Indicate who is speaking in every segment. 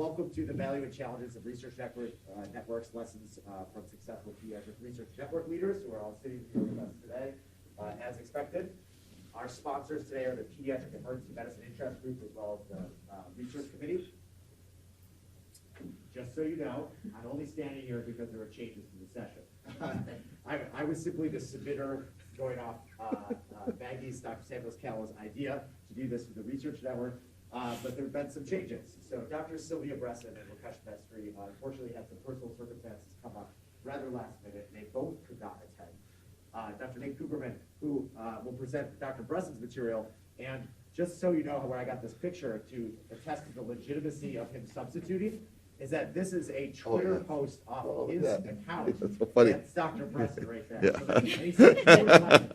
Speaker 1: Welcome to the Value and Challenges of Research Networks Lessons from Successful Pediatric Research Network Leaders, who are all sitting here with us today, as expected. Our sponsors today are the Pediatric Emergency Medicine Interest Group, as well as the Research Committee. Just so you know, I'm only standing here because there are changes to the session. I was simply the submitter going off Maggie's, Dr. Samuels-Kalow's idea to do this for the Research Network, but there have been some changes. So Dr. Sylvia Bresson and Rakesh Mestri unfortunately had some personal circumstances come up rather last minute, and they both could not attend. Dr. Nate Cooperman, who will present Dr. Bresson's material, and just so you know where I got this picture to attest to the legitimacy of him substituting, is that this is a Twitter post off his account.
Speaker 2: That's so funny.
Speaker 1: That's Dr. Bresson right there.
Speaker 2: Yeah.
Speaker 1: So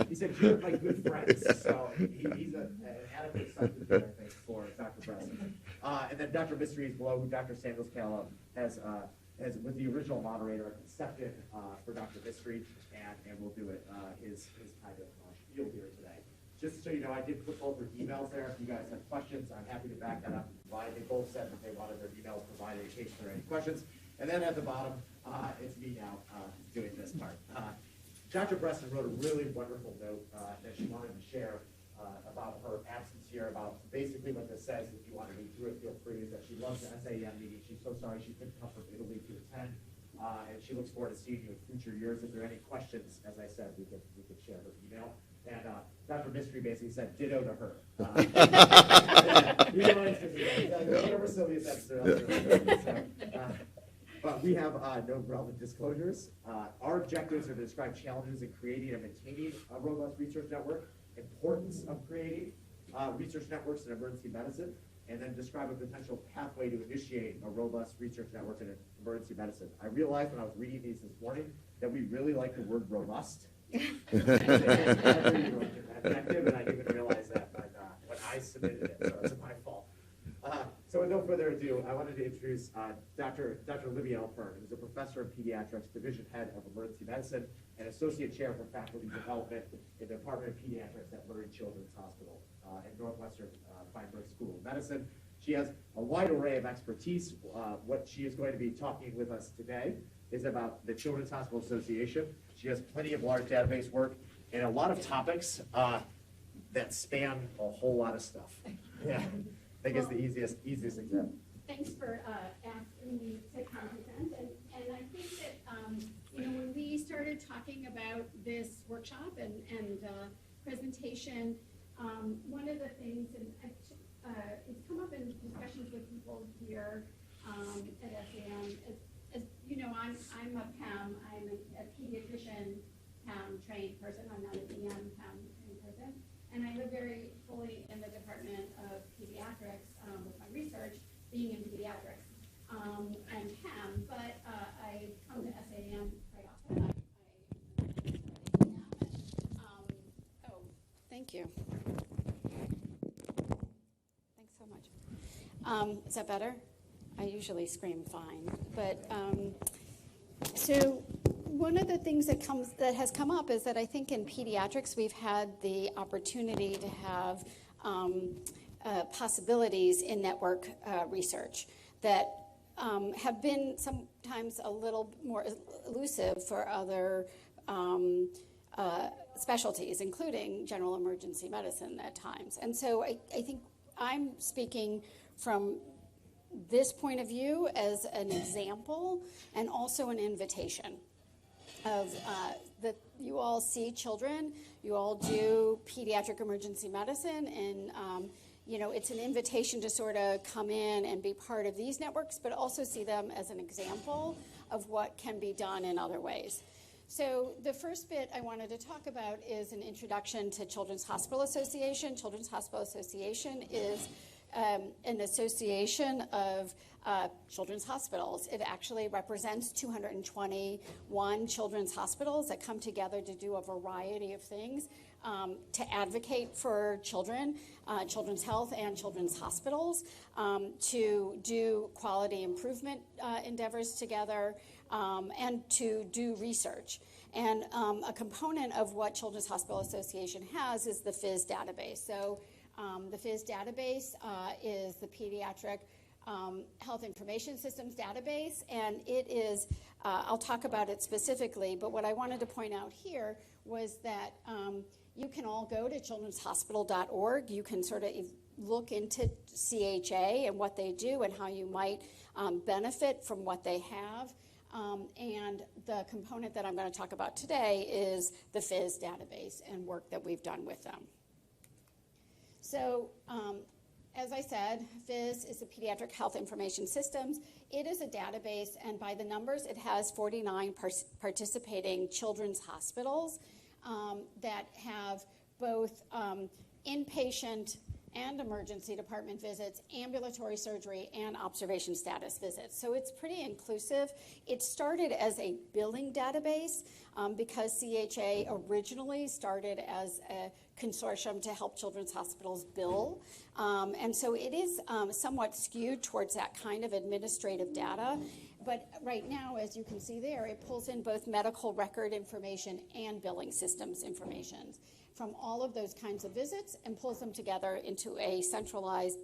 Speaker 1: he said, you're my good friends. Yeah. So he's an adequate substitute, I think, for Dr. Bresson. And then Dr. Mystery is below, who Dr. Samuels-Kalow has with the original moderator, stepped in for Dr. Mystery, and will do it his kind of field here today. Just so you know, I did put both their emails there. If you guys have questions, I'm happy to back that up and provide. They both said that they wanted their emails provided in case there are any questions. And then at the bottom, it's me now doing this part. Dr. Bresson wrote a really wonderful note that she wanted to share about her absence here, about basically what this says. If you want to read through it, feel free. Is that she loves the SAEM meeting. She's so sorry she couldn't come from Italy to attend. And she looks forward to seeing you in future years. If there are any questions, as I said, we could share her email. And Dr. Mystery basically said ditto to her. Whatever Sylvia said. But we have no relevant disclosures. Our objectives are to describe challenges in creating and maintaining a robust research network, importance of creating research networks in emergency medicine, and then describe a potential pathway to initiate a robust research network in emergency medicine. I realized when I was reading these this morning that we really like the word robust. And I didn't realize that when I submitted it, so it's my fault. So with no further ado, I wanted to introduce Dr. Libby Elfern, who's a professor of pediatrics, division head of emergency medicine, and associate chair for faculty development in the Department of Pediatrics at Murray Children's Hospital at Northwestern Feinberg School of Medicine. She has a wide array of expertise. What she is going to be talking with us today is about the Children's Hospital Association. She has plenty of large database work and a lot of topics that span a whole lot of stuff. Yeah, I think it's the easiest example.
Speaker 3: Thanks for asking me to come present. And I think that, when we started talking about this workshop and presentation, one of the things, and it's come up in discussions with people here at SAM, as you know, I'm a PEM, I'm a pediatrician PEM trained person, I'm not an EM PEM trained person, and I live very fully in the Department of Pediatrics with my research being in pediatrics and PEM, but I come to SAM quite often. Thank you. Thanks so much. Is that better? I usually scream fine, but so one of the things that has come up is that I think in pediatrics we've had the opportunity to have possibilities in network research that have been sometimes a little more elusive for other specialties, including general emergency medicine at times. And so I think I'm speaking from this point of view as an example and also an invitation of that you all see children, you all do pediatric emergency medicine, and it's an invitation to sort of come in and be part of these networks, but also see them as an example of what can be done in other ways. So the first bit I wanted to talk about is an introduction to Children's Hospital Association. Children's Hospital Association is an association of children's hospitals. It actually represents 221 children's hospitals that come together to do a variety of things to advocate for children, children's health and children's hospitals, to do quality improvement endeavors together, and to do research. And a component of what Children's Hospital Association has is the PHIS database. So the PHIS database is the Pediatric Health Information Systems database, and it is, I'll talk about it specifically, but what I wanted to point out here was that you can all go to childrenshospital.org. You can sort of look into CHA and what they do and how you might benefit from what they have. And the component that I'm going to talk about today is the PHIS database and work that we've done with them. So, as I said, PHIS is the Pediatric Health Information Systems. It is a database, and by the numbers, it has 49 participating children's hospitals that have both inpatient and emergency department visits, ambulatory surgery, and observation status visits. So it's pretty inclusive. It started as a billing database because CHA originally started as a consortium to help children's hospitals bill. And so it is somewhat skewed towards that kind of administrative data. But right now, as you can see there, it pulls in both medical record information and billing systems information from all of those kinds of visits and pulls them together into a centralized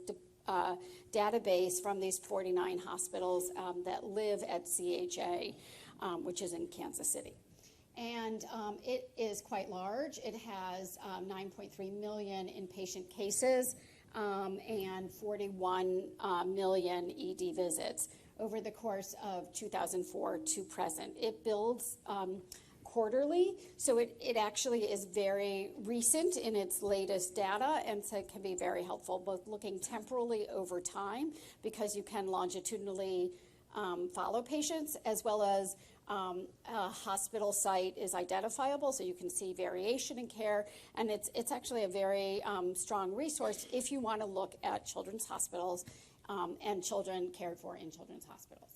Speaker 3: database from these 49 hospitals that live at CHA, which is in Kansas City. And it is quite large. It has 9.3 million inpatient cases and 41 million ED visits over the course of 2004 to present. It builds quarterly, so it actually is very recent in its latest data, and so it can be very helpful, both looking temporally over time, because you can longitudinally follow patients, as well as a hospital site is identifiable, so you can see variation in care, and it's actually a very strong resource if you want to look at children's hospitals and children cared for in children's hospitals.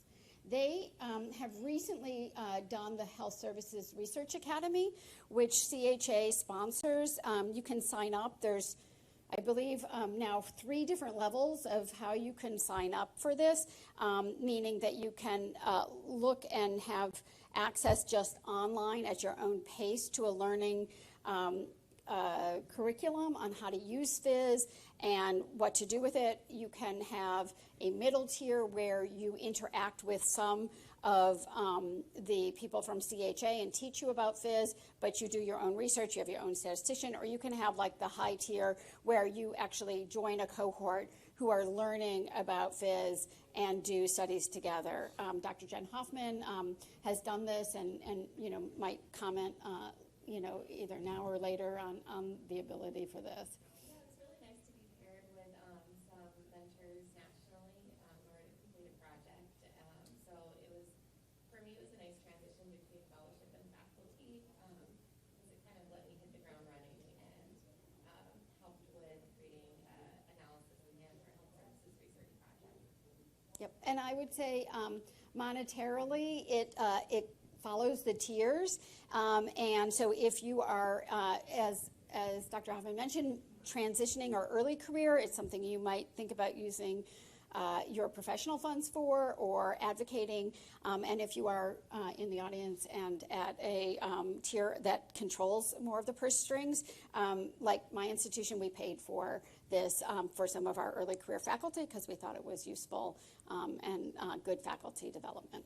Speaker 3: They have recently done the Health Services Research Academy, which CHA sponsors. You can sign up. There's, I believe, now 3 different levels of how you can sign up for this, meaning that you can look and have access just online at your own pace to a learning curriculum on how to use PHIS and what to do with it. You can have a middle tier where you interact with some of the people from CHA and teach you about PHIS, but you do your own research, you have your own statistician, or you can have like the high tier where you actually join a cohort who are learning about PHIS and do studies together. Dr. Jen Hoffman has done this and might comment either now or later on the ability for this.
Speaker 2: Yeah, it's really nice to be paired with some mentors nationally in order to complete a project. So for me, it was a nice transition between fellowship and faculty because it kind of let me hit the ground running and helped with creating analysis again for a health services research project.
Speaker 3: Yep, and I would say monetarily, it follows the tiers, and so if you are, as Dr. Hoffman mentioned, transitioning or early career, it's something you might think about using your professional funds for or advocating, and if you are in the audience and at a tier that controls more of the purse strings, like my institution, we paid for this for some of our early career faculty because we thought it was useful and good faculty development.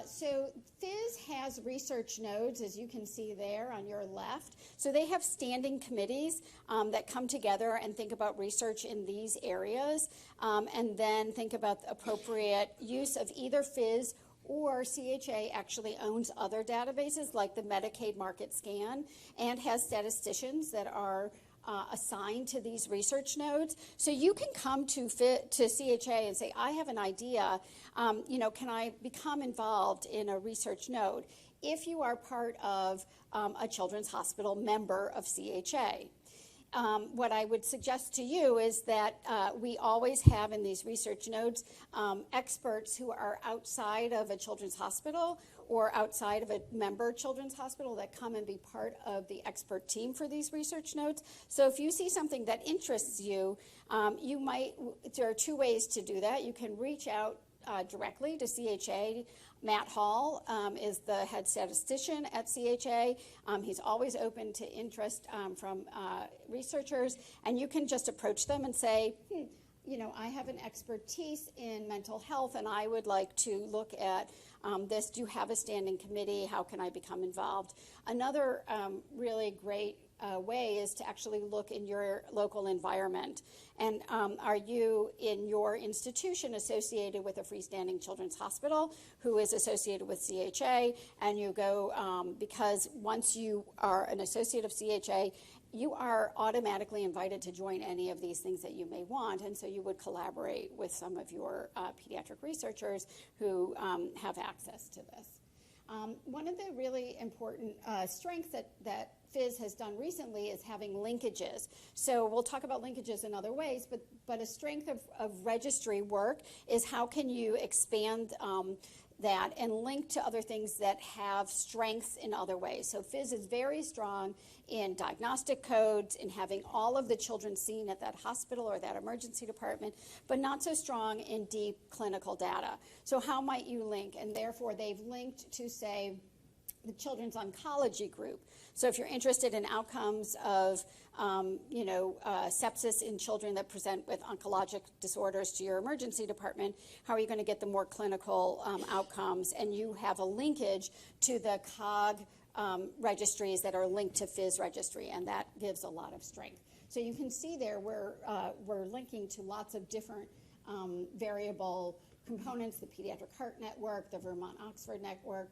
Speaker 3: So PHIS has research nodes, as you can see there on your left. So they have standing committees that come together and think about research in these areas and then think about the appropriate use of either PHIS or CHA actually owns other databases like the Medicaid Market Scan and has statisticians that are assigned to these research nodes. So you can come to CHA and say, I have an idea, can I become involved in a research node if you are part of a children's hospital member of CHA. What I would suggest to you is that we always have in these research nodes experts who are outside of a children's hospital or outside of a member children's hospital that come and be part of the expert team for these research nodes. So if you see something that interests you, there are 2 ways to do that. You can reach out directly to CHA. Matt Hall is the head statistician at CHA. He's always open to interest from researchers, and you can just approach them and say, I have an expertise in mental health, and I would like to look at this. Do you have a standing committee? How can I become involved? Another really great way is to actually look in your local environment. And are you in your institution associated with a freestanding children's hospital who is associated with CHA? And you go, because once you are an associate of CHA, you are automatically invited to join any of these things that you may want, and so you would collaborate with some of your pediatric researchers who have access to this. One of the really important strengths that PHIS has done recently is having linkages. So we'll talk about linkages in other ways, but a strength of registry work is how can you expand that and link to other things that have strengths in other ways. So PHIS is very strong in diagnostic codes, in having all of the children seen at that hospital or that emergency department, but not so strong in deep clinical data. So how might you link? And therefore, they've linked to, say, the Children's Oncology Group. So if you're interested in outcomes of sepsis in children that present with oncologic disorders to your emergency department, how are you going to get the more clinical outcomes? And you have a linkage to the COG registries that are linked to PHIS registry, and that gives a lot of strength. So you can see there we're linking to lots of different variable components, the Pediatric Heart Network, the Vermont-Oxford Network,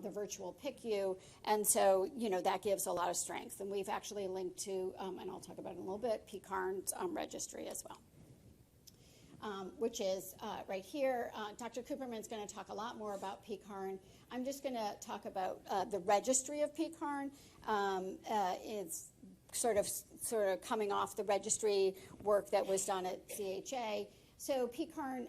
Speaker 3: the virtual PICU, and so, that gives a lot of strength. And we've actually linked to, and I'll talk about it in a little bit, PECARN's registry as well, which is right here. Dr. Cooperman's going to talk a lot more about PECARN. I'm just going to talk about the registry of PECARN. It's sort of coming off the registry work that was done at CHA. So PECARN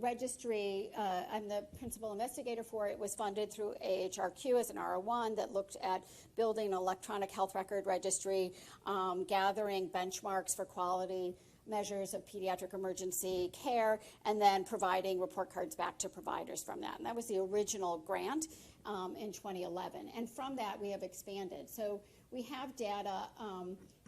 Speaker 3: registry, I'm the principal investigator for it, was funded through AHRQ as an R01 that looked at building an electronic health record registry, gathering benchmarks for quality measures of pediatric emergency care, and then providing report cards back to providers from that. And that was the original grant in 2011. And from that, we have expanded. So we have data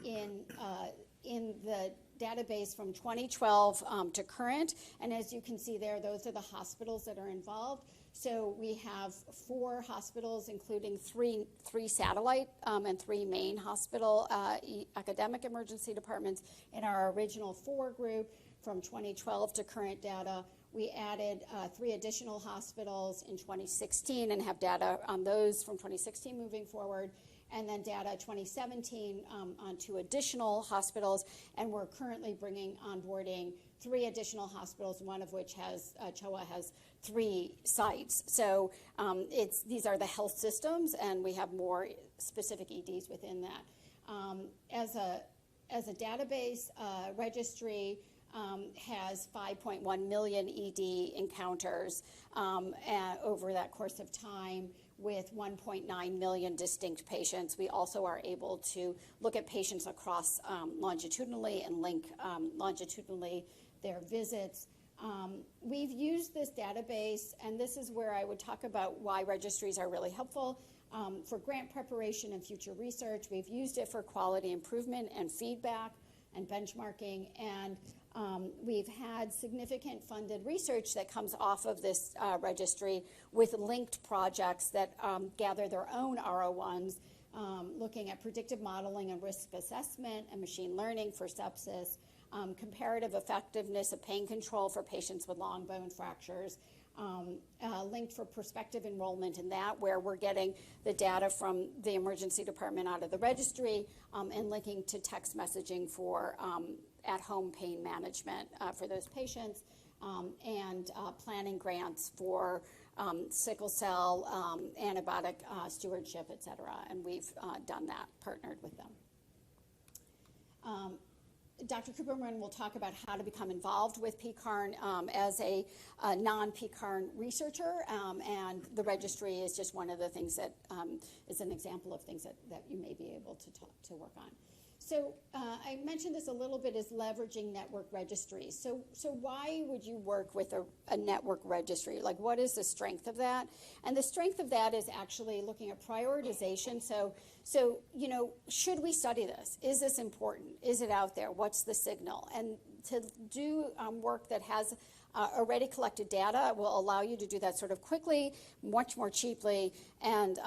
Speaker 3: in the database from 2012 to current, and as you can see there, those are the hospitals that are involved. So we have 4 hospitals, including three satellite and 3 main hospital academic emergency departments in our original 4 group from 2012 to current data. We added 3 additional hospitals in 2016 and have data on those from 2016 moving forward. And then data 2017 on 2 additional hospitals, and we're currently onboarding 3 additional hospitals, one of which has, CHOA has 3 sites. So these are the health systems, and we have more specific EDs within that. As a database, registry has 5.1 million ED encounters over that course of time, with 1.9 million distinct patients. We also are able to look at patients across longitudinally and link longitudinally their visits. We've used this database, and this is where I would talk about why registries are really helpful for grant preparation and future research. We've used it for quality improvement and feedback and benchmarking, and we've had significant funded research that comes off of this registry with linked projects that gather their own R01s, looking at predictive modeling and risk assessment and machine learning for sepsis, comparative effectiveness of pain control for patients with long bone fractures, linked for prospective enrollment in that, where we're getting the data from the emergency department out of the registry and linking to text messaging for at-home pain management for those patients, and planning grants for sickle cell, antibiotic stewardship, et cetera. And we've done that, partnered with them. Dr. Cooperman will talk about how to become involved with PECARN as a non-PECARN researcher, and the registry is just one of the things that is an example of things that you may be able to work on. So I mentioned this a little bit, is leveraging network registries. So why would you work with a network registry? Like, what is the strength of that? And the strength of that is actually looking at prioritization. So should we study this? Is this important? Is it out there? What's the signal? And do work that has already collected data will allow you to do that sort of quickly, much more cheaply, and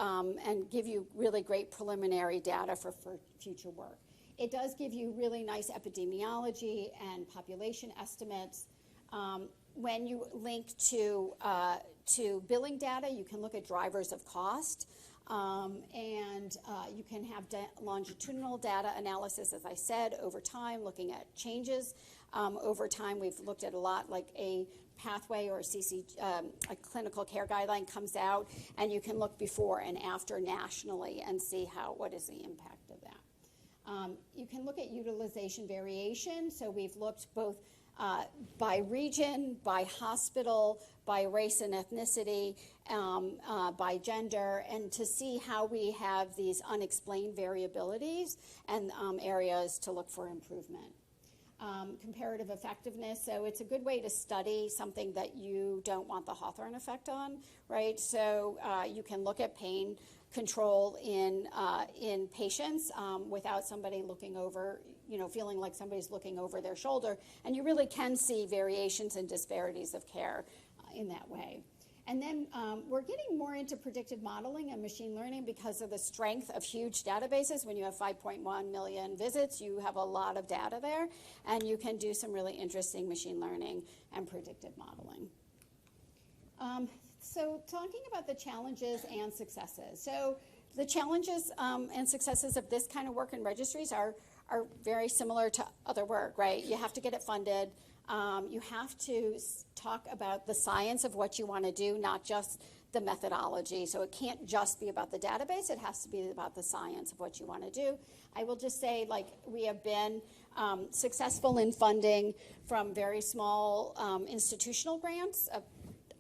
Speaker 3: give you really great preliminary data for future work. It does give you really nice epidemiology and population estimates. When you link to billing data, you can look at drivers of cost, and you can have longitudinal data analysis, as I said, over time, looking at changes. Over time, we've looked at a lot, like a pathway or a clinical care guideline comes out, and you can look before and after nationally and see what is the impact of that. You can look at utilization variation. So we've looked both by region, by hospital, by race and ethnicity, by gender, and to see how we have these unexplained variabilities and areas to look for improvement. Comparative effectiveness, so it's a good way to study something that you don't want the Hawthorne effect on, right? So you can look at pain control in patients without somebody looking over, feeling like somebody's looking over their shoulder, and you really can see variations and disparities of care in that way. And then we're getting more into predictive modeling and machine learning because of the strength of huge databases. When you have 5.1 million visits, you have a lot of data there, and you can do some really interesting machine learning and predictive modeling. So talking about the challenges and successes. So the challenges and successes of this kind of work in registries are very similar to other work, right? You have to get it funded. You have to talk about the science of what you want to do, not just the methodology. So it can't just be about the database. It has to be about the science of what you want to do. I will just say, we have been successful in funding from very small institutional grants,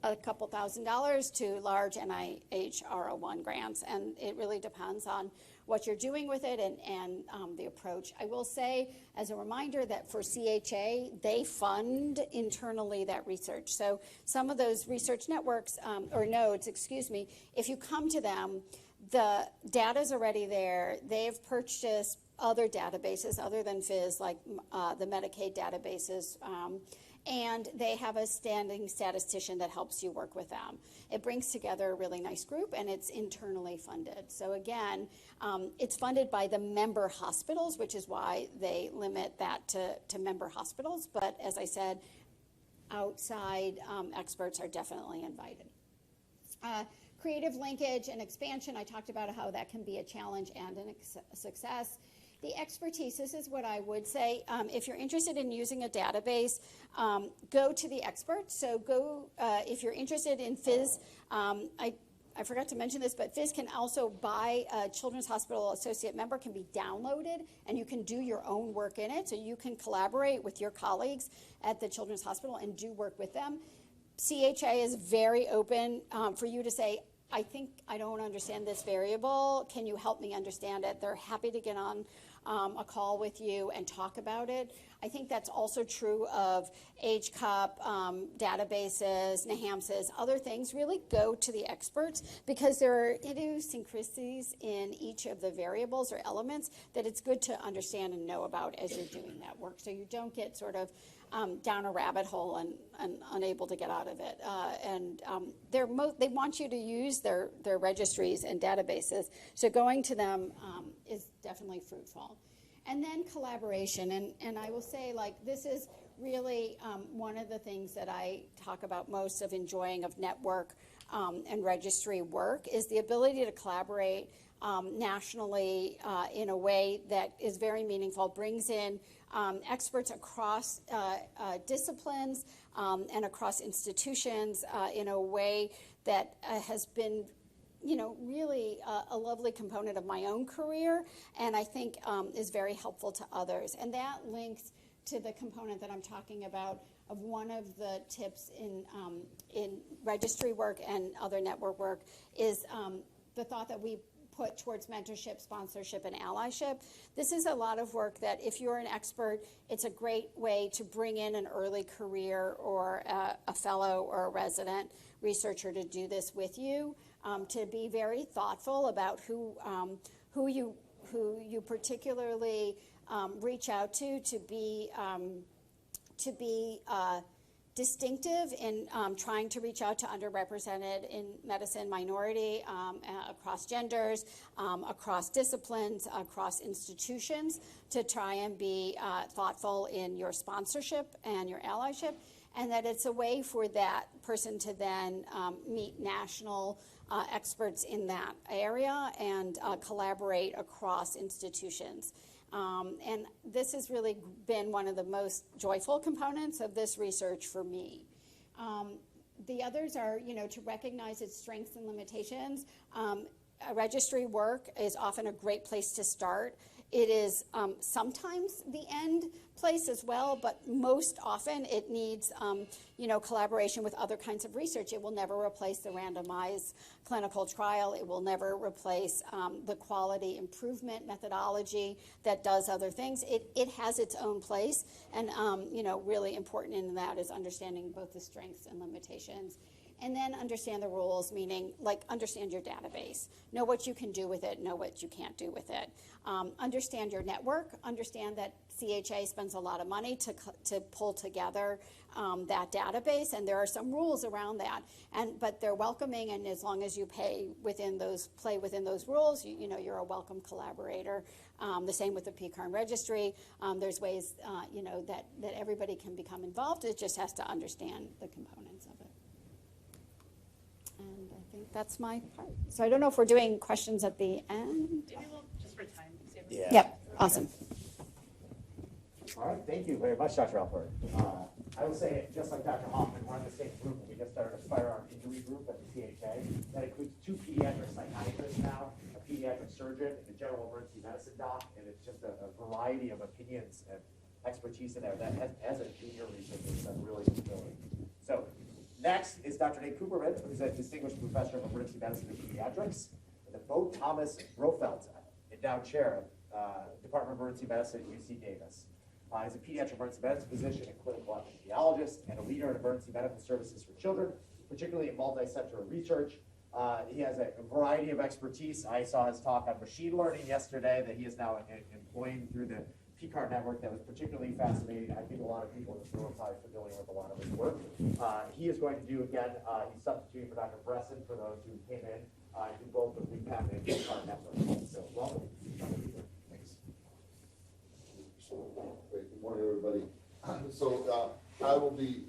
Speaker 3: a couple $1,000s, to large NIH R01 grants. And it really depends on what you're doing with it and the approach. I will say, as a reminder, that for CHA, they fund internally that research. So some of those research networks, or nodes, if you come to them, the data's already there. They've purchased other databases other than PHIS, like the Medicaid databases, and they have a standing statistician that helps you work with them. It brings together a really nice group, and it's internally funded. So again, it's funded by the member hospitals, which is why they limit that to member hospitals. But as I said, outside experts are definitely invited. Creative linkage and expansion, I talked about how that can be a challenge and a success. The expertise, this is what I would say. If you're interested in using a database, go to the experts. So go, if you're interested in PHIS, I forgot to mention this, but PHIS can also buy a Children's Hospital Associate member, can be downloaded, and you can do your own work in it. So you can collaborate with your colleagues at the Children's Hospital and do work with them. CHA is very open for you to say, I think I don't understand this variable. Can you help me understand it? They're happy to get on a call with you and talk about it. I think that's also true of HCUP, databases, NAHAMSs, other things. Really go to the experts because there are idiosyncrasies in each of the variables or elements that it's good to understand and know about as you're doing that work, so you don't get sort of down a rabbit hole and unable to get out of it. They want you to use their registries and databases, so going to them is definitely fruitful. And then collaboration, and I will say, this is really one of the things that I talk about most of enjoying of network and registry work is the ability to collaborate nationally in a way that is very meaningful, brings in experts across disciplines and across institutions in a way that has been really a lovely component of my own career, and I think is very helpful to others. And that links to the component that I'm talking about of one of the tips in registry work and other network work is the thought that we put towards mentorship, sponsorship, and allyship. This is a lot of work that if you're an expert, it's a great way to bring in an early career or a fellow or a resident researcher to do this with you, to be very thoughtful about who you particularly reach out to be to be distinctive in trying to reach out to underrepresented in medicine minority, across genders, across disciplines, across institutions, to try and be thoughtful in your sponsorship and your allyship, and that it's a way for that person to then meet national experts in that area and collaborate across institutions. And this has really been one of the most joyful components of this research for me. The others are, to recognize its strengths and limitations. Registry work is often a great place to start. It is sometimes the end place as well, but most often it needs, collaboration with other kinds of research. It will never replace the randomized clinical trial. It will never replace the quality improvement methodology that does other things. It has its own place, and, really important in that is understanding both the strengths and limitations. And then understand the rules, meaning understand your database. Know what you can do with it, know what you can't do with it. Understand your network, understand that CHA spends a lot of money to pull together that database, and there are some rules around that. But they're welcoming, and as long as you play within those rules, you're a welcome collaborator. The same with the PECARN registry. There's ways, that everybody can become involved. It just has to understand the components of it. And I think that's my part. So I don't know if we're doing questions at the end.
Speaker 4: Maybe we'll, just for time.
Speaker 1: Yeah.
Speaker 3: Yep, awesome.
Speaker 1: All right, thank you very much, Dr. Alford. I will say, just like Dr. Hoffman, we're in the same group. We just started a firearm injury group at the CHA. That includes 2 pediatric psychiatrists now, a pediatric surgeon, and a general emergency medicine doc, and it's just a variety of opinions and expertise in there that, as a junior researcher, is really fulfilling. So, next is Dr. Nate Cooperman, who's a distinguished professor of emergency medicine and pediatrics, and the Bo Thomas Rofelt Endowed Chair of Department of Emergency Medicine at UC Davis. He's a pediatric emergency medicine physician and clinical epidemiologist, and a leader in emergency medical services for children, particularly in multi-center research. He has a variety of expertise. I saw his talk on machine learning yesterday that he is now employing through the PECARN network. That was particularly fascinating. I think a lot of people in this room are probably familiar with a lot of his work. He is going to do, again, he's substituting for Dr. Bresson for those who came in, do both the PECARN and PECARN network. So welcome. Thanks.
Speaker 5: Great. Good morning, everybody. So I will be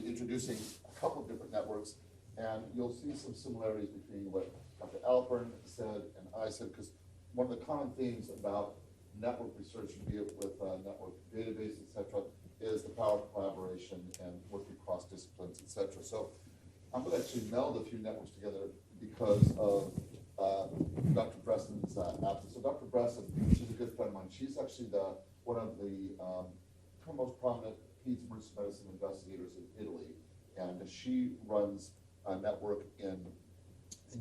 Speaker 5: introducing a couple of different networks, and you'll see some similarities between what Dr. Alpern said and I said, because one of the common themes about network research, be it with network database, et cetera, is the power of collaboration and working across disciplines, et cetera. So I'm going to actually meld a few networks together because of Dr. Bresson's absence. So Dr. Bresson, she's a good friend of mine. She's actually one of the most prominent peds emergency medicine investigators in Italy, and she runs a network in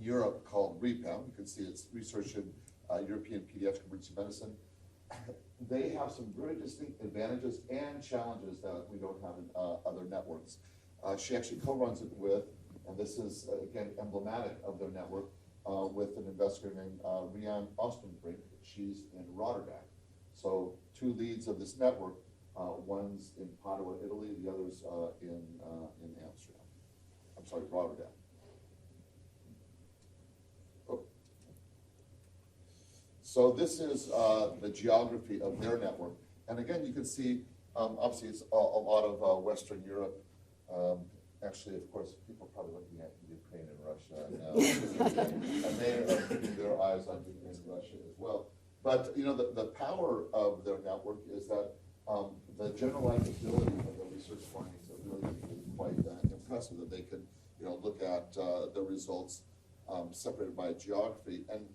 Speaker 5: Europe called REPEM. You can see it's research in European pediatric emergency medicine. They have some very distinct advantages and challenges that we don't have in other networks. She actually co-runs it with, and this is again emblematic of their network, with an investigator named Rianne Ostenbrink. She's in Rotterdam. So 2 leads of this network, one's in Padua, Italy, the other's in Amsterdam. I'm sorry, Rotterdam. Oh. So this is the geography of their network. And again, you can see, obviously it's a lot of Western Europe. Actually, of course, people are probably looking at Ukraine and Russia now. And they are keeping their eyes on Ukraine and Russia as well. But, the power of their network is that the generalizability of the research findings are really quite impressive, that they can, look at the results separated by geography. And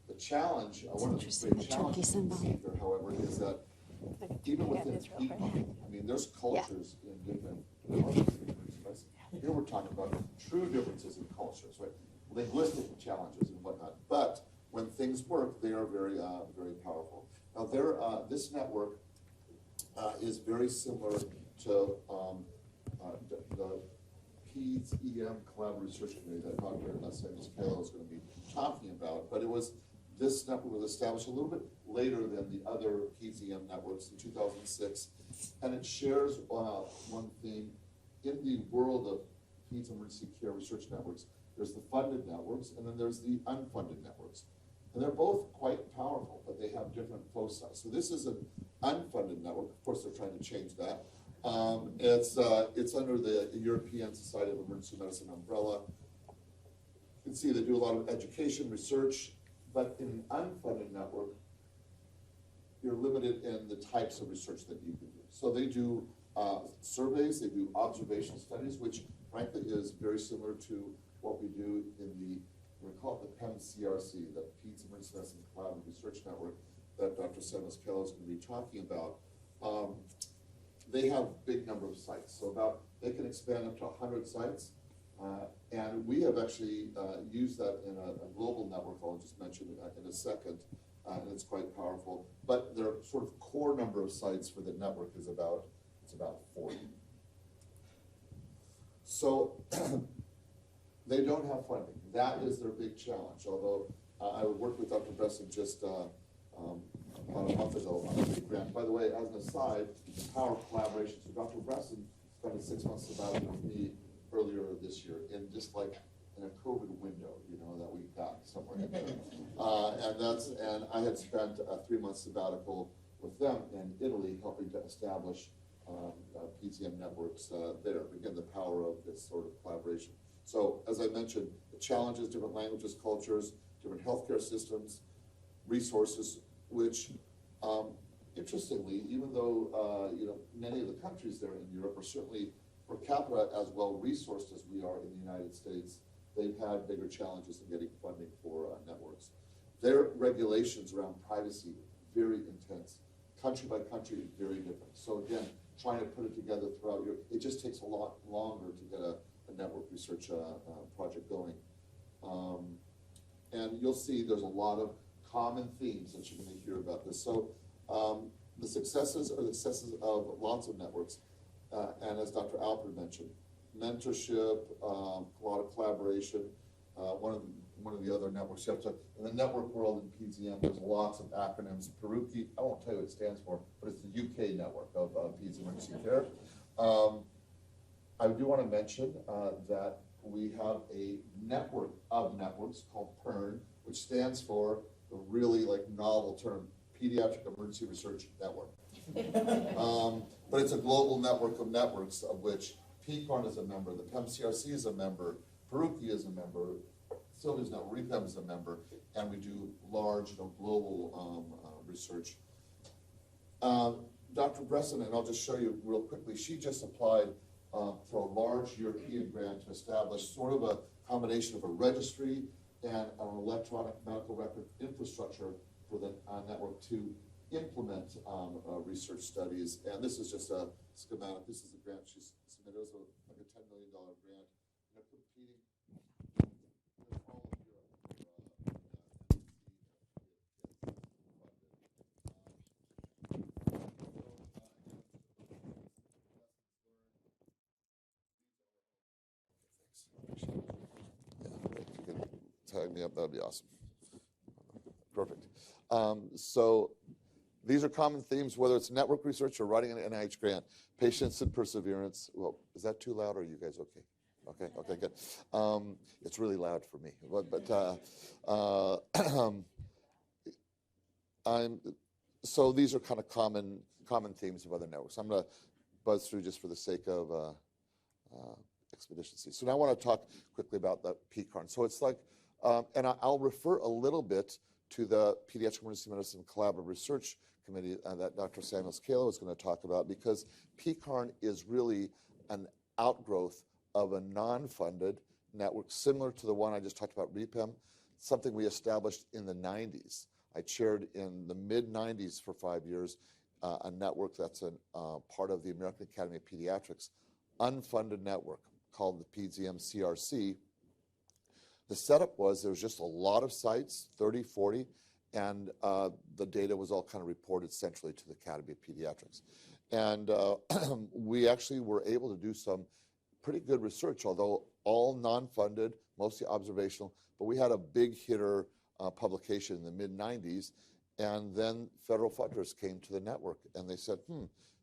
Speaker 5: the challenge, one of the great challenges we see here, however, is that even within people, there's cultures in different cultures. Here we're talking about true differences in cultures, right? Linguistic challenges and whatnot. But when things work, they are very, very powerful. Now, this network is very similar to the PEDS-EM Collaborative Research Committee that Dr. Samuels-Kalow is going to be talking about. But it was This network was established a little bit later than the other PZM networks in 2006, and it shares one theme in the world of peds emergency care research networks. There's the funded networks, and then there's the unfunded networks. And they're both quite powerful, but they have different foci. So this is an unfunded network. Of course, they're trying to change that. It's under the European Society of Emergency Medicine umbrella. You can see they do a lot of education, research, but in an unfunded network, you're limited in the types of research that you can do. So they do surveys, they do observational studies, which frankly is very similar to what we do in the, we call it the PEMCRC, the Peds Emergency Medicine Collaborative Research Network that Dr. Samuels-Kalow is going to be talking about. They have big number of sites, so they can expand up to 100 sites. And we have actually used that in a global network I'll just mention in a second, and it's quite powerful. But their sort of core number of sites for the network is about 40. So they don't have funding. That is their big challenge. Although I worked with Dr. Bresson just about a month ago on a big grant. By the way, as an aside, power collaboration. So Dr. Bresson spent a 6 months sabbatical with me earlier this year in just like in a COVID window, that we got somewhere in there. And I had spent a 3-month sabbatical with them in Italy, helping to establish PZM networks there. Again, the power of this sort of collaboration. So as I mentioned, the challenges, different languages, cultures, different healthcare systems, resources, which interestingly, even though many of the countries there in Europe are certainly per capita as well resourced as we are in the United States, they've had bigger challenges in getting funding for networks. Their regulations around privacy, very intense. Country by country, very different. So again, trying to put it together throughout Europe, it just takes a lot longer to get a network research project going. And you'll see there's a lot of common themes that you're going to hear about this. So the successes are the successes of lots of networks. And as Dr. Alpert mentioned, mentorship, a lot of collaboration. One of the other networks you have to, in the network world in PZM, there's lots of acronyms. PERUCI, I won't tell you what it stands for, but it's the UK network of Peds Emergency Care. I do want to mention that we have a network of networks called PERN, which stands for the really novel term, Pediatric Emergency Research Network. But it's a global network of networks of which PECARN is a member, the PEMCRC is a member, PERUCI is a member, Sylvia's Network, REPEM is a member, and we do large global research. Dr. Bresson, and I'll just show you real quickly, she just applied for a large European grant to establish sort of a combination of a registry and an electronic medical record infrastructure for the network to implement research studies. And this is just a schematic. This is a grant she submitted. It was like a $10 million grant. And competing with all of Europe. Tag me up, that would be awesome. Perfect. So these are common themes, whether it's network research or writing an NIH grant. Patience and perseverance. Well, is that too loud or are you guys okay? Okay, good. It's really loud for me. So these are kind of common themes of other networks. I'm going to buzz through just for the sake of expediency. So now I want to talk quickly about the PECARN. So it's like, and I'll refer a little bit to the Pediatric Emergency Medicine Collaborative Research Committee that Dr. Samuels-Kalow is going to talk about, because PECARN is really an outgrowth of a non-funded network similar to the one I just talked about, REPEM, something we established in the 90s. I chaired in the mid-90s for 5 years a network that's part of the American Academy of Pediatrics, unfunded network called the PZM-CRC. The setup was there was just a lot of sites, 30, 40, and the data was all kind of reported centrally to the Academy of Pediatrics. And we actually were able to do some pretty good research, although all non-funded, mostly observational, but we had a big hitter publication in the mid-90s, and then federal funders came to the network, and they said,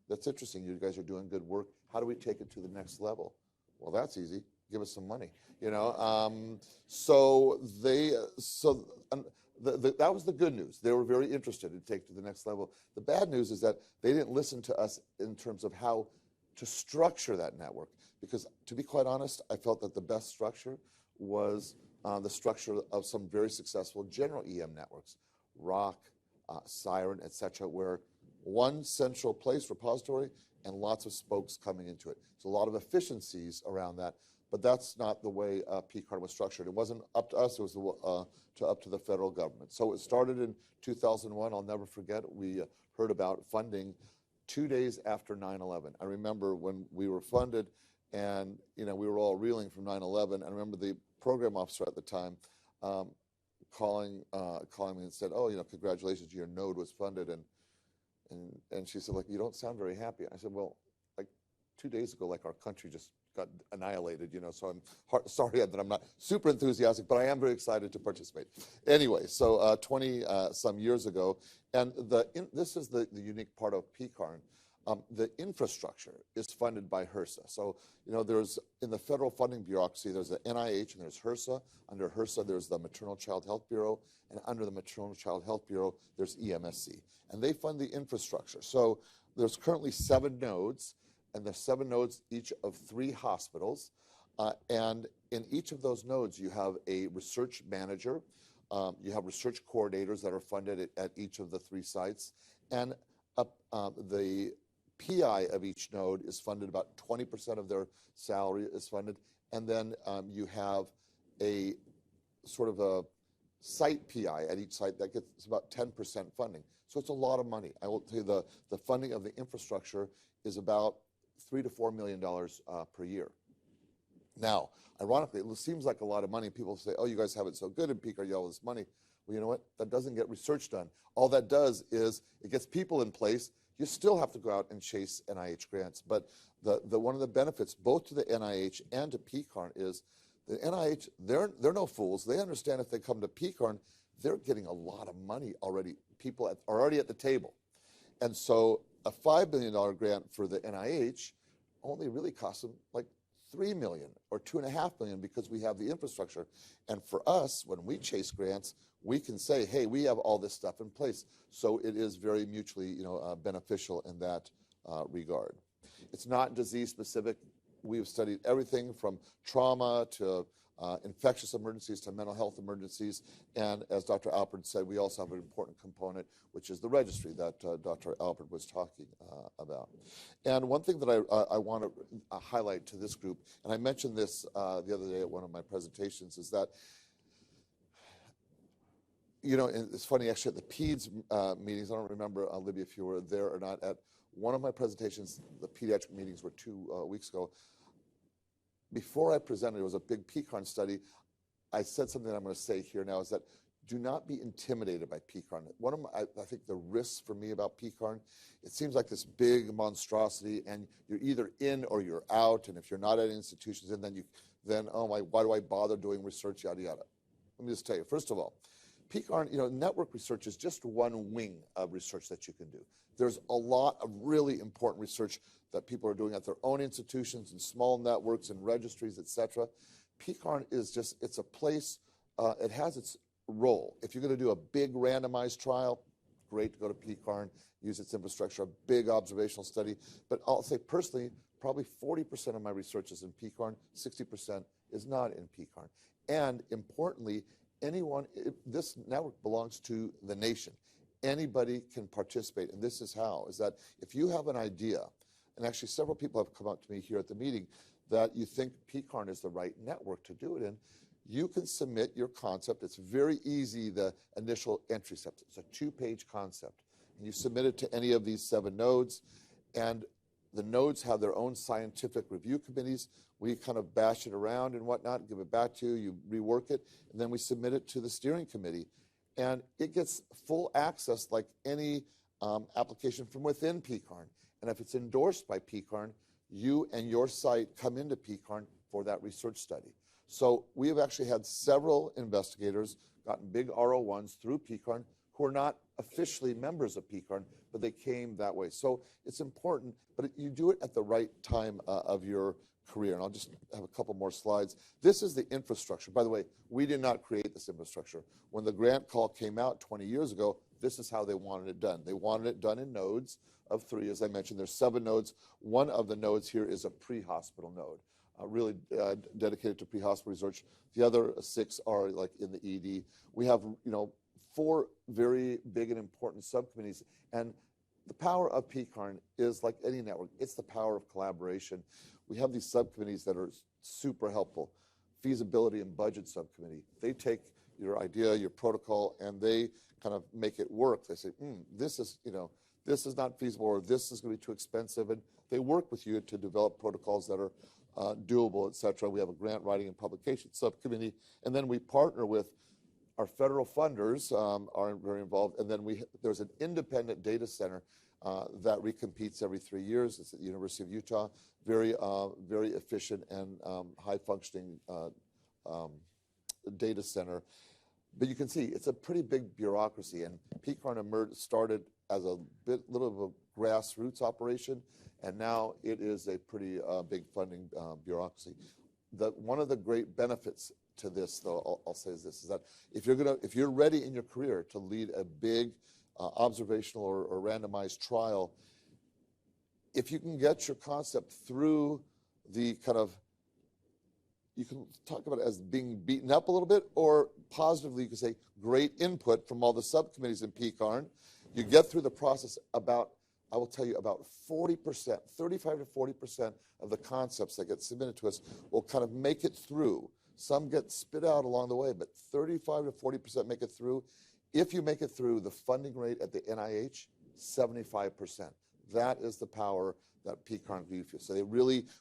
Speaker 5: that's interesting, you guys are doing good work. How do we take it to the next level? Well, that's easy. Give us some money, you know. That was the good news. They were very interested to take to the next level. The bad news is that they didn't listen to us in terms of how to structure that network. Because to be quite honest, I felt that the best structure was the structure of some very successful general EM networks, ROC, Siren, etc., where one central place, repository, and lots of spokes coming into it. So a lot of efficiencies around that, but that's not the way PECARN was structured. It wasn't up to us, it was up to the federal government. So it started in 2001, I'll never forget, we heard about funding 2 days after 9/11. I remember when we were funded and we were all reeling from 9/11. I remember the program officer at the time calling me and said, oh, congratulations, your node was funded. And she said, you don't sound very happy. I said, well, 2 days ago, our country just got annihilated, so I'm sorry that I'm not super enthusiastic, but I am very excited to participate. Anyway, so 20 some years ago, and this is the unique part of PECARN. The infrastructure is funded by HRSA. So, there's, in the federal funding bureaucracy, there's the NIH and there's HRSA. Under HRSA, there's the Maternal Child Health Bureau. And under the Maternal Child Health Bureau, there's EMSC. And they fund the infrastructure. So there's currently 7 nodes, and there's 7 nodes, each of 3 hospitals. And in each of those nodes, you have a research manager. You have research coordinators that are funded at each of the 3 sites. And the PI of each node is funded, about 20% of their salary is funded. And then you have a sort of a site PI at each site that gets about 10% funding. So it's a lot of money. I will tell you the funding of the infrastructure is about $3 to $4 million per year. Now, ironically, it seems like a lot of money. People say, oh, you guys have it so good in PECARN, you have all this money. Well, you know what? That doesn't get research done. All that does is it gets people in place. You still have to go out and chase NIH grants. But one of the benefits, both to the NIH and to PECARN, is the NIH, they're no fools. They understand if they come to PECARN, they're getting a lot of money already. People are already at the table. And so a $5 million grant for the NIH only really costs them $3 million or $2.5 million because we have the infrastructure. And for us, when we chase grants, we can say, hey, we have all this stuff in place. So it is very mutually beneficial in that regard. It's not disease specific. We've studied everything from trauma to infectious emergencies to mental health emergencies. And as Dr. Alpert said, we also have an important component, which is the registry that Dr. Alpert was talking about. And one thing that I want to highlight to this group, and I mentioned this the other day at one of my presentations, is that, it's funny, actually, at the PEDS meetings, I don't remember, Libby, if you were there or not, at one of my presentations, the pediatric meetings were 2 weeks ago. Before I presented, it was a big PECARN study. I said something that I'm going to say here now, is that do not be intimidated by PECARN. One of I think the risks for me about PECARN, it seems like this big monstrosity, and you're either in or you're out, and if you're not at institutions, and then oh my, why do I bother doing research, yada yada. Let me just tell you, first of all, PECARN, network research is just one wing of research that you can do. There's a lot of really important research that people are doing at their own institutions and small networks and registries, etc. PECARN is just, it's a place, it has its role. If you're going to do a big randomized trial, great to go to PECARN, use its infrastructure, a big observational study. But I'll say personally, probably 40% of my research is in PECARN, 60% is not in PECARN. And importantly, this network belongs to the nation. Anybody can participate, and this is how, is that if you have an idea, and actually several people have come up to me here at the meeting, that you think PECARN is the right network to do it in, you can submit your concept. It's very easy, the initial entry step. It's a 2-page concept. And you submit it to any of these 7 nodes, and the nodes have their own scientific review committees. We kind of bash it around and whatnot, give it back to you, you rework it, and then we submit it to the steering committee. And it gets full access like any application from within PECARN. And if it's endorsed by PECARN, you and your site come into PECARN for that research study. So we have actually had several investigators gotten big RO1s through PECARN who are not officially members of PECARN, but they came that way. So it's important, but you do it at the right time of your career. And I'll just have a couple more slides. This is the infrastructure. By the way, we did not create this infrastructure. When the grant call came out 20 years ago, this is how they wanted it done. They wanted it done in nodes of 3. As I mentioned, there's 7 nodes. One of the nodes here is a pre-hospital node, really dedicated to pre-hospital research. The other 6 are like in the ED. We have, 4 very big and important subcommittees. And the power of PECARN is like any network. It's the power of collaboration. We have these subcommittees that are super helpful. Feasibility and budget subcommittee. They take your idea, your protocol, and they kind of make it work. They say, this is not feasible, or this is going to be too expensive. And they work with you to develop protocols that are doable, et cetera. We have a grant writing and publication subcommittee. And then we partner with our federal funders are very involved. And then there's an independent data center that recompetes every 3 years. It's at the University of Utah. Very efficient and high-functioning data center. But you can see it's a pretty big bureaucracy. And PECARN started as a little of a grassroots operation, and now it is a pretty big funding bureaucracy. One of the great benefits to this, though, I'll say is this: is that if you're ready in your career to lead a big observational or randomized trial, if you can get your concept through the kind of, you can talk about it as being beaten up a little bit, or positively you can say great input from all the subcommittees in PECARN. You get through the process I will tell you about 40%, 35 to 40% of the concepts that get submitted to us will kind of make it through. Some get spit out along the way, but 35 to 40% make it through. If you make it through, the funding rate at the NIH, 75%. That is the power that PECARN gives you. So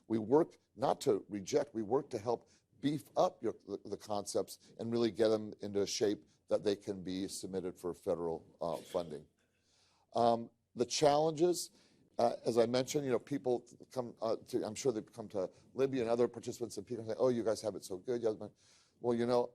Speaker 5: we work not to reject, we work to help beef up the concepts and really get them into a shape that they can be submitted for federal funding. The challenges, as I mentioned, people come I'm sure they come to Libby and other participants and people say, oh, you guys have it so good. Well,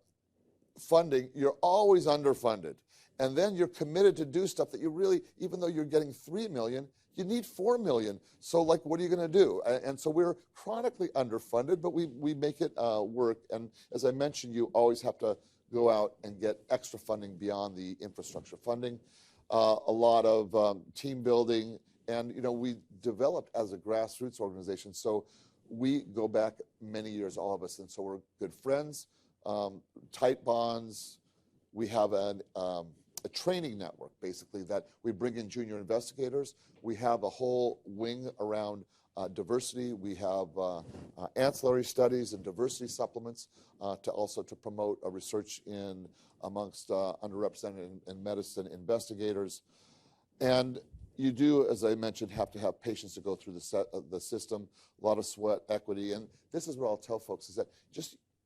Speaker 5: funding, you're always underfunded. And then you're committed to do stuff that you really, even though you're getting $3 million, you need $4 million. So what are you going to do? And so we're chronically underfunded, but we make it work. And as I mentioned, you always have to go out and get extra funding beyond the infrastructure funding. A lot of team building, and we developed as a grassroots organization, so we go back many years, all of us, and so we're good friends, tight bonds. We have a training network, basically, that we bring in junior investigators. We have a whole wing around diversity. We have ancillary studies and diversity supplements to promote research amongst underrepresented in medicine investigators. And you do, as I mentioned, have to have patients to go through the system, a lot of sweat equity. And this is what I'll tell folks, is that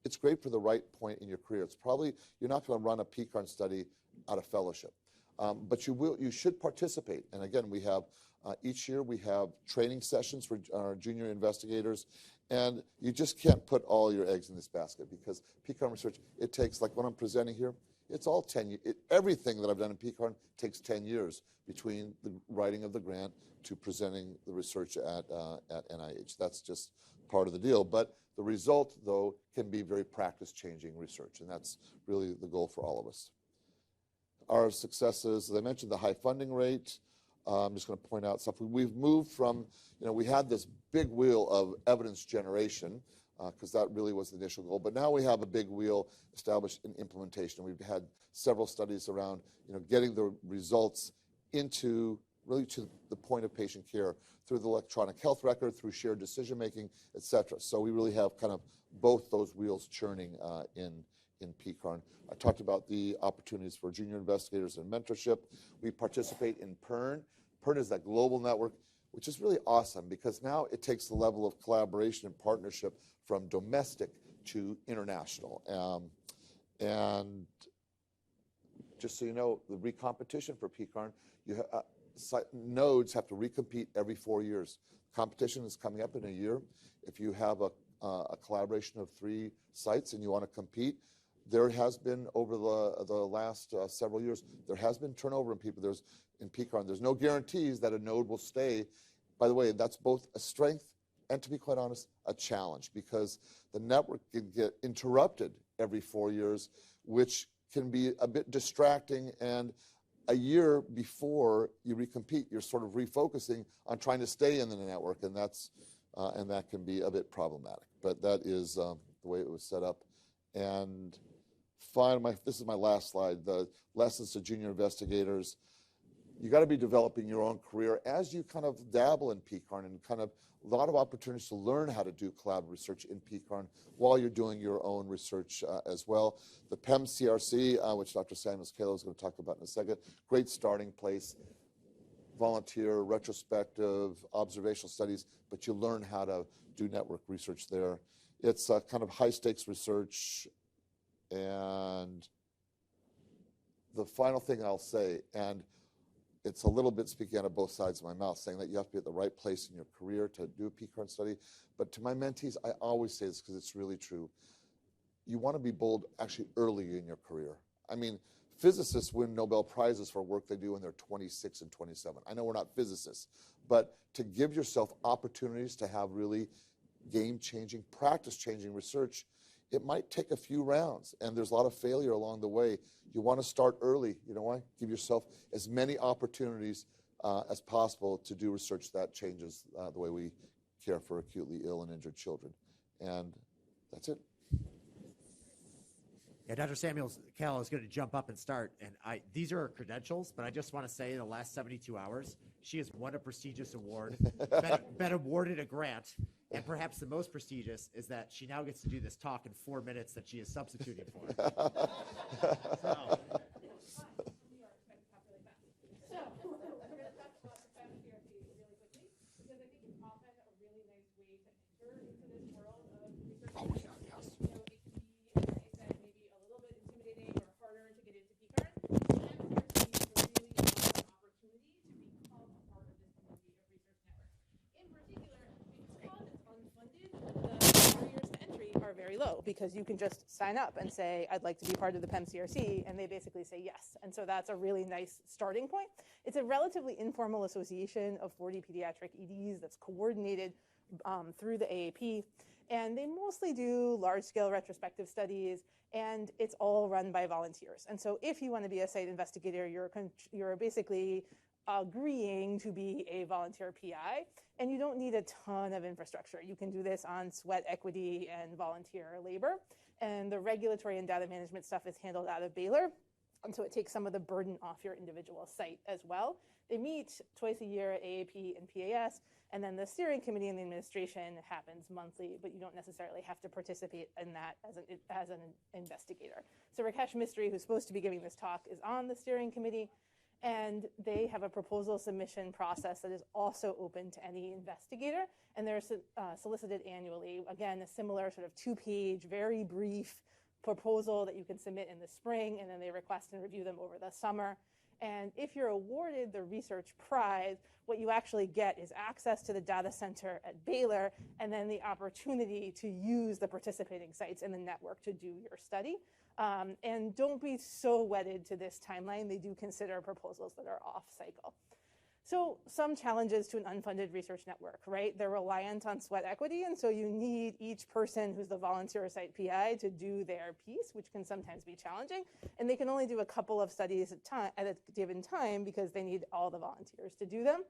Speaker 5: it's great for the right point in your career. You're not going to run a PECARN study out of fellowship. But you should participate. And again, each year we have training sessions for our junior investigators. And you just can't put all your eggs in this basket, because PECARN research, it takes, like what I'm presenting here, it's all 10 years. Everything that I've done in PECARN takes 10 years between the writing of the grant to presenting the research at NIH. That's just part of the deal. But the result, though, can be very practice-changing research, and that's really the goal for all of us. Our successes, as I mentioned, the high funding rate. I'm just going to point out stuff. We've moved from, we had this big wheel of evidence generation, because that really was the initial goal. But now we have a big wheel established in implementation. We've had several studies around, getting the results into really to the point of patient care through the electronic health record, through shared decision making, et cetera. So we really have kind of both those wheels churning in PECARN. I talked about the opportunities for junior investigators and mentorship. We participate in PERN. PERN is that global network, which is really awesome, because now it takes the level of collaboration and partnership from domestic to international. And just so you know, the recompetition for PECARN, nodes have to recompete every 4 years. Competition is coming up in a year. If you have a a collaboration of 3 sites and you want to compete, there has been over the last several years, there has been turnover in people. In PECARN, there's no guarantees that a node will stay. By the way, that's both a strength and, to be quite honest, a challenge, because the network can get interrupted every 4 years, which can be a bit distracting, and a year before you recompete, you're sort of refocusing on trying to stay in the network, and that can be a bit problematic. But that is the way it was set up. And finally, this is my last slide, the lessons to junior investigators. You got to be developing your own career as you kind of dabble in PECARN, and kind of a lot of opportunities to learn how to do collaborative research in PECARN while you're doing your own research as well. The PEMCRC, which Dr. Samuels-Kalow is going to talk about in a second, great starting place. Volunteer, retrospective, observational studies, but you learn how to do network research there. It's kind of high-stakes research. And the final thing I'll say, and it's a little bit speaking out of both sides of my mouth, saying that you have to be at the right place in your career to do a PECARN study. But to my mentees, I always say this because it's really true. You want to be bold actually early in your career. I mean, physicists win Nobel Prizes for work they do when they're 26 and 27. I know we're not physicists, but to give yourself opportunities to have really game-changing, practice-changing research, it might take a few rounds, and there's a lot of failure along the way. You want to start early. You know why? Give yourself as many opportunities as possible to do research that changes the way we care for acutely ill and injured children. And that's it.
Speaker 1: Yeah, Dr. Samuels-Kalow is going to jump up and start, and these are her credentials, but I just want to say in the last 72 hours, she has won a prestigious award, been awarded a grant, and perhaps the most prestigious is that she now gets to do this talk in 4 minutes that she is substituting for. So,
Speaker 4: So, we're going to talk about the PEMCRC really quickly, because I think it's often a really nice way to enter into this world of research.
Speaker 5: Oh, yeah, yes.
Speaker 4: You know, it can be, as I said, maybe a little bit intimidating or harder to get into PECARN. PEMCRC is a really awesome opportunity to become a part of this community of research networks. In particular, because it's unfunded, the barriers to entry are very low, because you can just sign up and say, I'd like to be part of the PEMCRC, and they basically say yes. And so that's a really nice starting point. It's a relatively informal association of 40 pediatric EDs that's coordinated through the AAP, and they mostly do large-scale retrospective studies, and it's all run by volunteers. And so if you want to be a site investigator, you're basically agreeing to be a volunteer PI, and you don't need a ton of infrastructure. You can do this on sweat equity and volunteer labor, and the regulatory and data management stuff is handled out of Baylor, and so it takes some of the burden off your individual site as well. They meet twice a year at AAP and PAS, and then the steering committee and the administration happens monthly, but you don't necessarily have to participate in that as an investigator. So Rakesh Mistry, who's supposed to be giving this talk, is on the steering committee, and they have a proposal submission process that is also open to any investigator, and they're solicited annually. Again, a similar sort of 2-page, very brief proposal that you can submit in the spring, and then they request and review them over the summer. And if you're awarded the research prize, what you actually get is access to the data center at Baylor, and then the opportunity to use the participating sites in the network to do your study. And don't be so wedded to this timeline. They do consider proposals that are off cycle. So some challenges to an unfunded research network, right? They're reliant on sweat equity, and so you need each person who's the volunteer site PI to do their piece, which can sometimes be challenging. And they can only do a couple of studies at a given time because they need all the volunteers to do them.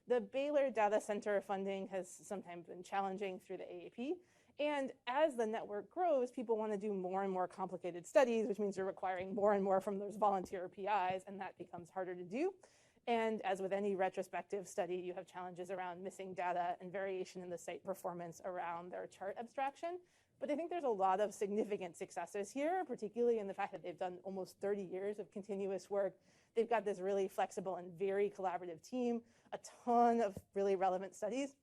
Speaker 4: The Baylor Data Center funding has sometimes been challenging through the AAP. And as the network grows, people want to do more and more complicated studies, which means you're requiring more and more from those volunteer PIs, and that becomes harder to do. And as with any retrospective study, you have challenges around missing data and variation in the site performance around their chart abstraction. But I think there's a lot of significant successes here, particularly in the fact that they've done almost 30 years of continuous work. They've got this really flexible and very collaborative team, a ton of really relevant studies,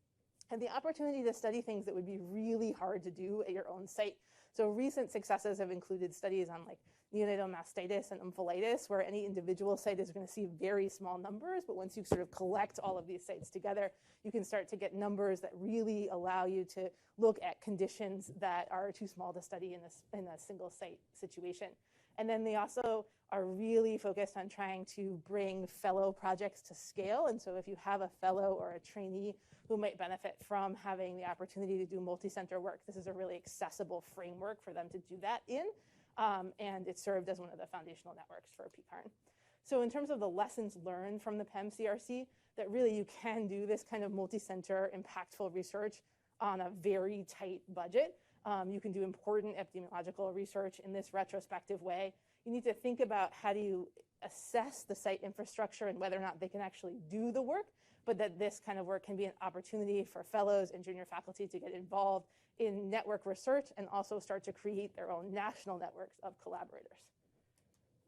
Speaker 4: and the opportunity to study things that would be really hard to do at your own site. So recent successes have included studies on like neonatal mastitis and umphilitis, where any individual site is going to see very small numbers, but once you sort of collect all of these sites together, you can start to get numbers that really allow you to look at conditions that are too small to study in a single site situation. And then they also are really focused on trying to bring fellow projects to scale. And so if you have a fellow or a trainee who might benefit from having the opportunity to do multi-center work, this is a really accessible framework for them to do that in. And it served as one of the foundational networks for PECARN. So in terms of the lessons learned from the PEMCRC, that really you can do this kind of multi-center impactful research on a very tight budget. You can do important epidemiological research in this retrospective way. You need to think about how do you assess the site infrastructure and whether or not they can actually do the work, but that this kind of work can be an opportunity for fellows and junior faculty to get involved in network research and also start to create their own national networks of collaborators.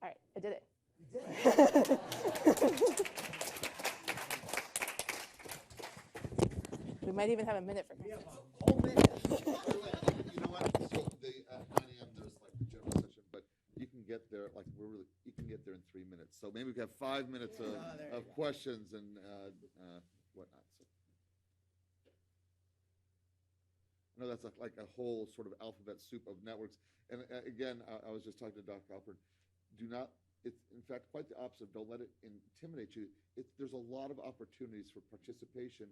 Speaker 4: All right, I did it.
Speaker 1: You did.
Speaker 4: We might even have a minute for
Speaker 1: We have
Speaker 4: questions.
Speaker 1: a whole minute.
Speaker 5: You know what, so at 9 a.m. there's like the general session, but you can get there, like you can get there in 3 minutes. So maybe we can have 5 minutes
Speaker 1: there you
Speaker 5: of
Speaker 1: go.
Speaker 5: questions and whatnot. So. I know that's like a whole sort of alphabet soup of networks. And again, I was just talking to Dr. Alpern. Do not, it's in fact quite the opposite. Don't let it intimidate you. There's a lot of opportunities for participation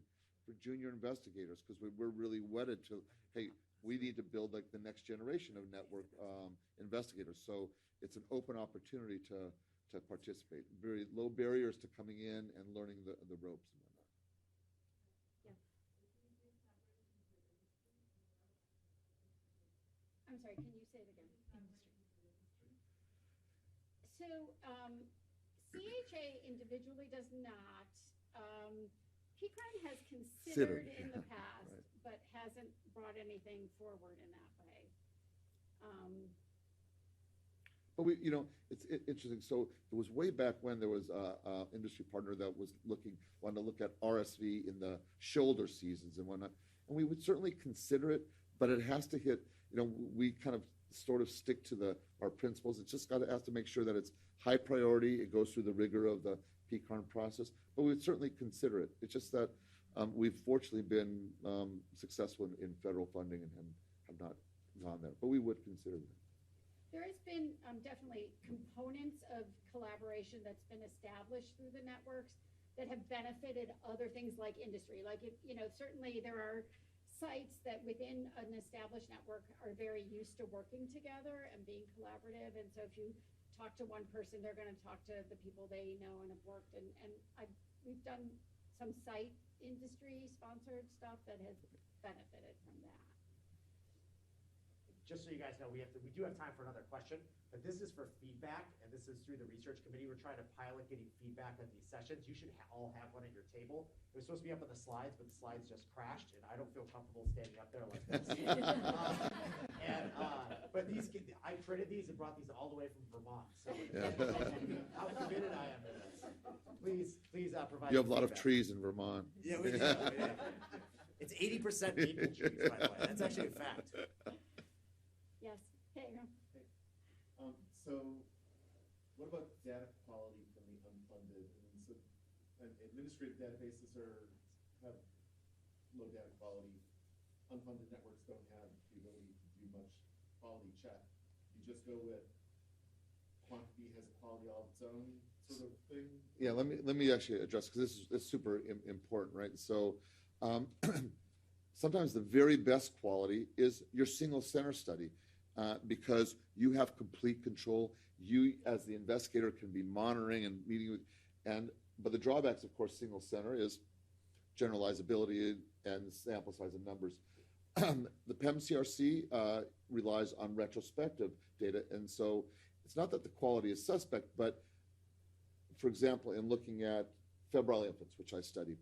Speaker 5: for junior investigators because we're really wedded to, hey, we need to build like the next generation of network investigators. So it's an open opportunity to participate. Very low barriers to coming in and learning the ropes and whatnot.
Speaker 3: I'm sorry, can you say it again? So CHA individually does not. PECARN has considered in the past,
Speaker 5: right.
Speaker 3: but hasn't brought anything forward in that way.
Speaker 5: But we, you know, it's interesting. So it was way back when there was a industry partner that was wanted to look at RSV in the shoulder seasons and whatnot, and we would certainly consider it, but it has to hit. You know, we kind of sort of stick to our principles. It's just has to make sure that it's high priority. It goes through the rigor of the PECARN process, but we would certainly consider it. It's just that we've fortunately been successful in federal funding and have not gone there, but we would consider that.
Speaker 3: There has been definitely components of collaboration that's been established through the networks that have benefited other things like industry. Like, certainly there are sites that within an established network are very used to working together and being collaborative. And so if you talk to one person, they're going to talk to the people they know and have worked. And we've done some site industry sponsored stuff that has benefited from that.
Speaker 1: Just so you guys know, we do have time for another question, but this is for feedback, and this is through the research committee. We're trying to pilot getting feedback on these sessions. You should all have one at your table. It was supposed to be up on the slides, but the slides just crashed, and I don't feel comfortable standing up there like this. But I printed these and brought these all the way from Vermont. So how committed I am to this. Please provide.
Speaker 5: You have a lot of
Speaker 1: feedback.
Speaker 5: trees in Vermont.
Speaker 1: Yeah, we do. Yeah. It's 80% maple trees, by the way. That's actually a fact.
Speaker 3: Yes. Hey.
Speaker 6: So what about data quality from the unfunded? And so administrative databases have low data quality. Unfunded networks don't have the ability to do much quality check. You just go with quantity has quality all of its own sort of thing.
Speaker 5: Yeah, let me actually address, because this is super important, right? So sometimes the very best quality is your single center study. Because you have complete control. You, as the investigator, can be monitoring and meeting with, but the drawbacks, of course, single center is generalizability and sample size and numbers. The PEMCRC relies on retrospective data, and so it's not that the quality is suspect, but for example, in looking at febrile infants, which I studied,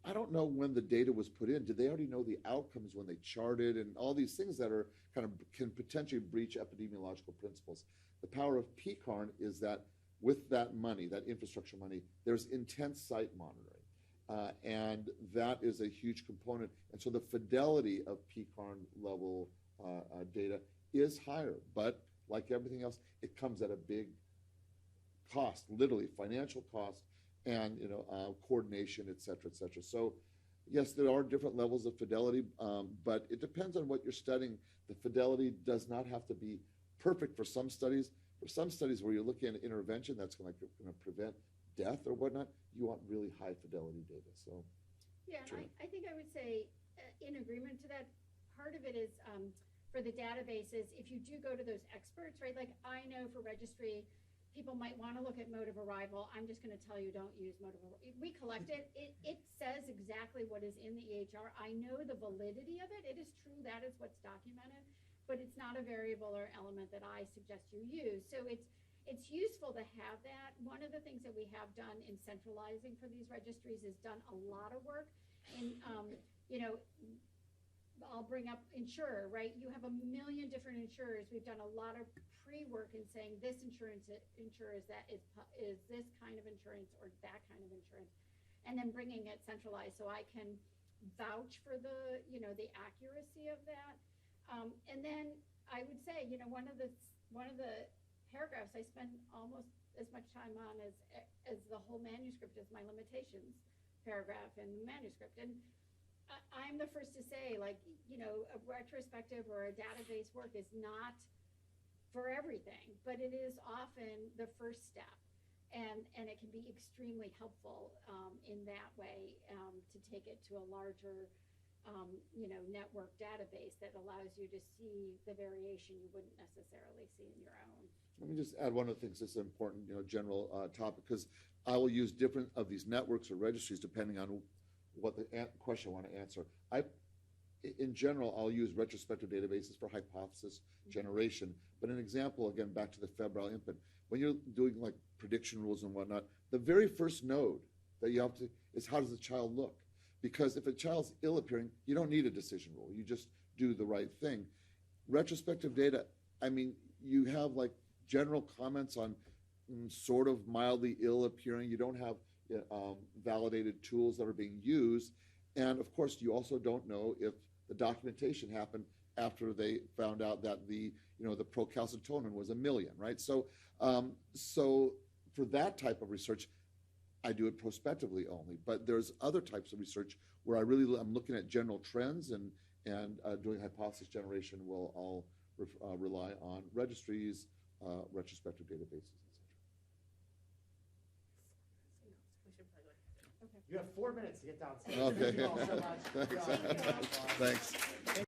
Speaker 5: I don't know when the data was put in. Did they already know the outcomes when they charted and all these things that are can potentially breach epidemiological principles? The power of PECARN is that with that money, that infrastructure money, there's intense site monitoring. And that is a huge component. And so the fidelity of PECARN level data is higher. But like everything else, it comes at a big cost, literally financial cost, and coordination, et cetera, et cetera. So yes, there are different levels of fidelity, but it depends on what you're studying. The fidelity does not have to be perfect for some studies. For some studies where you're looking at intervention that's going to prevent death or whatnot, you want really high fidelity data. So
Speaker 3: Yeah,
Speaker 5: Sure.
Speaker 3: and I think I would say, in agreement to that, part of it is, for the databases, if you do go to those experts, right, like I know for registry, people might want to look at mode of arrival. I'm just going to tell you, don't use mode of arrival. We collect it. It says exactly what is in the EHR. I know the validity of it. It is true, that is what's documented, but it's not a variable or element that I suggest you use. So it's useful to have that. One of the things that we have done in centralizing for these registries is done a lot of work in, I'll bring up insurer, right? You have a million different insurers. We've done a lot of pre-work in saying this insurer is this kind of insurance or that kind of insurance, and then bringing it centralized so I can vouch for the accuracy of that. And then I would say, one of the paragraphs I spend almost as much time on as the whole manuscript is my limitations paragraph in the manuscript. And I'm the first to say, a retrospective or a database work is not for everything, but it is often the first step. And it can be extremely helpful in that way to take it to a larger network database that allows you to see the variation you wouldn't necessarily see in your own.
Speaker 5: let me just add one of the things that's important, general topic, because I will use different of these networks or registries depending on what the question I want to answer. In general, I'll use retrospective databases for hypothesis generation. But an example, again, back to the febrile infant, when you're doing like prediction rules and whatnot, the very first node that you have to is how does the child look? Because if a child's ill appearing, you don't need a decision rule. You just do the right thing. Retrospective data, you have like general comments on sort of mildly ill appearing. You don't have validated tools that are being used. And of course, you also don't know if the documentation happened after they found out that the procalcitonin was 1 million, right? So for that type of research, I do it prospectively only. But there's other types of research where I'm looking at general trends and doing hypothesis generation. I'll rely on registries, retrospective databases, etc.
Speaker 1: You have 4 minutes to get downstairs.
Speaker 5: Okay.
Speaker 1: Thank you all so much.
Speaker 5: Thanks. Thanks.